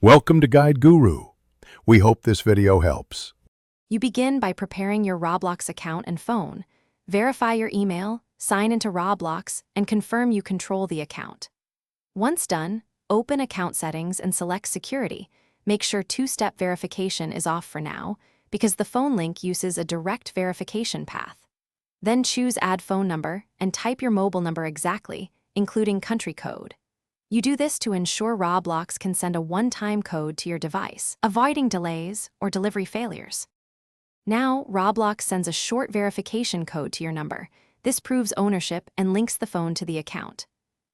Welcome to Guide Guru. We hope this video helps. You begin by preparing your Roblox account and phone, verify your email, sign into Roblox, and confirm you control the account. Once done, open Account Settings and select Security. Make sure two-step verification is off for now, because the phone link uses a direct verification path. Then choose Add Phone Number and type your mobile number exactly, including country code. You do this to ensure Roblox can send a one-time code to your device, avoiding delays or delivery failures. Now, Roblox sends a short verification code to your number. This proves ownership and links the phone to the account.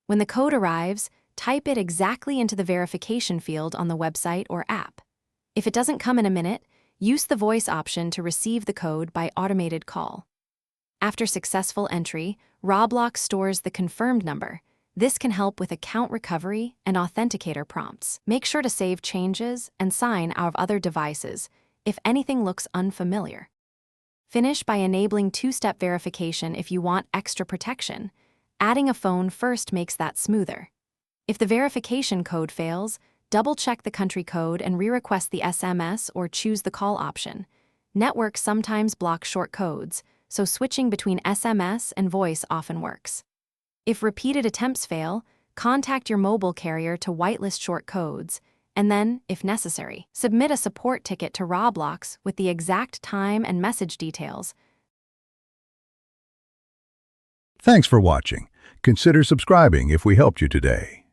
When the code arrives, type it exactly into the verification field on the website or app. If it doesn't come in a minute, use the voice option to receive the code by automated call. After successful entry, Roblox stores the confirmed number. This can help with account recovery and authenticator prompts. Make sure to save changes and sign out of other devices if anything looks unfamiliar. Finish by enabling two-step verification if you want extra protection. Adding a phone first makes that smoother. If the verification code fails, double-check the country code and re-request the SMS or choose the call option. Networks sometimes block short codes, so switching between SMS and voice often works. If repeated attempts fail, contact your mobile carrier to whitelist short codes, and then, if necessary, submit a support ticket to Roblox with the exact time and message details. Thanks for watching. Consider subscribing if we helped you today.